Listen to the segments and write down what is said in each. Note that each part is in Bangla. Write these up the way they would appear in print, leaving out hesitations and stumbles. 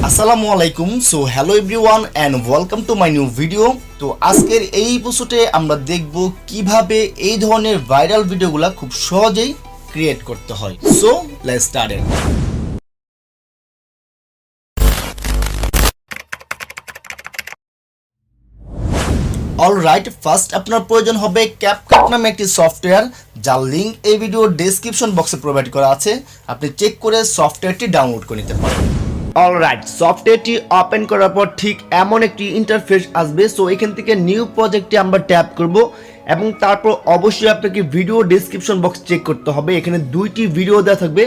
আসসালামু আলাইকুম। So hello everyone and welcome to my new video. তো আজকের এই এপিসোডে আমরা দেখব কিভাবে এই ধরনের ভাইরাল ভিডিওগুলো খুব সহজেই ক্রিয়েট করতে হয়। So let's start it. Alright, first আপনার প্রয়োজন হবে ক্যাপকাট নামে একটি সফটওয়্যার, যার লিঙ্ক এই ভিডিও ডেসক্রিপশন বক্সে প্রোভাইড করা আছে। আপনি চেক করে সফটওয়্যারটি ডাউনলোড করে নিতে পারেন। অলরাইট, সফটওয়্যারটি ওপেন করার পর ঠিক এমন একটি ইন্টারফেস আসবে। সো এখান থেকে নিউ প্রজেক্টে আমরা ট্যাপ করব এবং তারপর অবশ্যই আপনাকে ভিডিও ডেসক্রিপশন বক্স চেক করতে হবে। এখানে দুইটি ভিডিও দেওয়া থাকবে।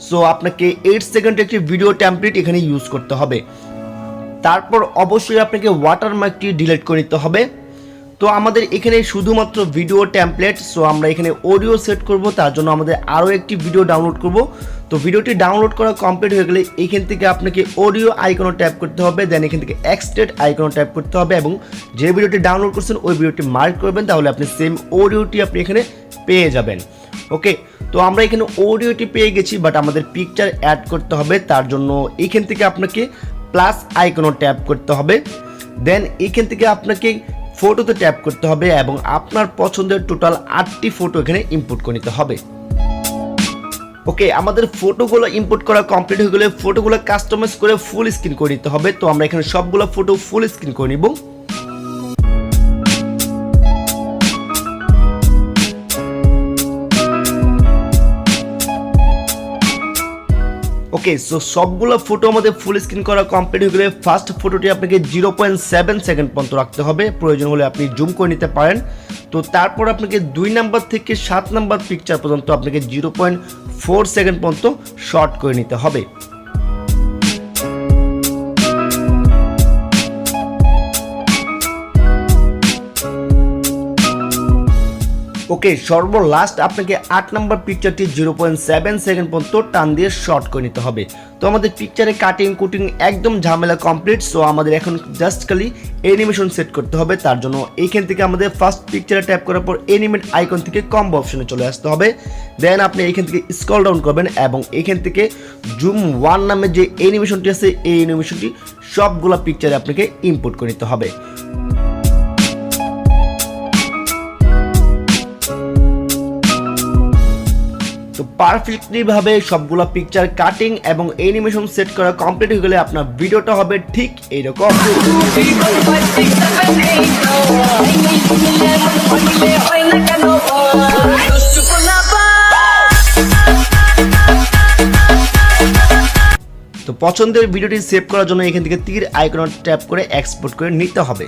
সো আপনাকে 8 সেকেন্ডের একটি ভিডিও টেমপ্লেট এখানে ইউজ করতে হবে। তারপর অবশ্যই আপনাকে ওয়াটারমার্কটি ডিলিট করে নিতে হবে। তো আমাদের এখানে শুধুমাত্র ভিডিও টেমপ্লেট। সো আমরা এখানে অডিও সেট করব, তার জন্য আমাদের আরও একটি ভিডিও ডাউনলোড করব। তো ভিডিওটি ডাউনলোড করা কমপ্লিট হয়ে গেলে এইখান থেকে আপনাকে অডিও আইকনে ট্যাপ করতে হবে, দেন এখান থেকে এক্সট্রাক্ট আইকনে ট্যাপ করতে হবে এবং যে ভিডিওটি ডাউনলোড করছেন ওই ভিডিওটি মার্ক করবেন, তাহলে আপনি সেম অডিওটি আপনি এখানে পেয়ে যাবেন। ওকে, তো আমরা এখানে অডিওটি পেয়ে গেছি, বাট আমাদের পিকচার অ্যাড করতে হবে। তার জন্য এইখান থেকে আপনাকে প্লাস আইকনে ট্যাপ করতে হবে, দেন এইখান থেকে আপনাকে ফটোতে ট্যাপ করতে হবে এবং আপনার পছন্দের টোটাল 8টি ফটো এখানে ইনপুট করে নিতে হবে। ওকে, আমাদের ফটোগুলো ইনপুট করা কমপ্লিট হয়ে গেলে ফটোগুলো কাস্টমাইজ করে ফুল স্ক্রিন করে নিতে হবে। তো আমরা এখানে সবগুলো ফটো ফুল স্ক্রিন করে নিব। ওকে, সো সবগুলো ফটো আমাদের ফুল স্ক্রিন করা কমপ্লিট হয়ে গেলে ফার্স্ট ফটোটি আপনাকে 0.7 সেকেন্ড পর্যন্ত রাখতে হবে। প্রয়োজন হলে আপনি জুম করে নিতে পারেন। তো তারপর আপনাকে 2 নাম্বার থেকে 7 নাম্বার পিকচার পর্যন্ত আপনাকে 0.4 সেকেন্ড পর্যন্ত শর্ট করে নিতে হবে। ওকে, সর্বলাস্ট আপনাকে 8 নাম্বার পিকচারটি 0.7 সেকেন্ড পর্যন্ত টান দিয়ে শর্ট করে নিতে হবে। তো আমাদের পিকচারে কাটিং কুটিং একদম ঝামেলা কমপ্লিট। সো আমাদের এখন জাস্ট খালি অ্যানিমেশন সেট করতে হবে। তার জন্য এইখান থেকে আমাদের ফার্স্ট পিকচারে ট্যাপ করার পর অ্যানিমেট আইকন থেকে কম্বো অপশনে চলে আসতে হবে। দেন আপনি এইখান থেকে স্ক্রল ডাউন করবেন এবং এইখান থেকে জুম 1 নামে যে অ্যানিমেশনটি আছে এই অ্যানিমেশনটি সবগুলো পিকচারে আপনাকে ইনপুট করে নিতে হবে। তো পারফেক্টলি ভাবে সবগুলো পিকচার কাটিং এবং অ্যানিমেশন সেট করা কমপ্লিট হয়ে গেলে আপনার ভিডিওটা হবে ঠিক এইরকম। তো পছন্দের ভিডিওটি সেভ করার জন্য এখান থেকে তীর আইকন ট্যাপ করে এক্সপোর্ট করে নিতে হবে।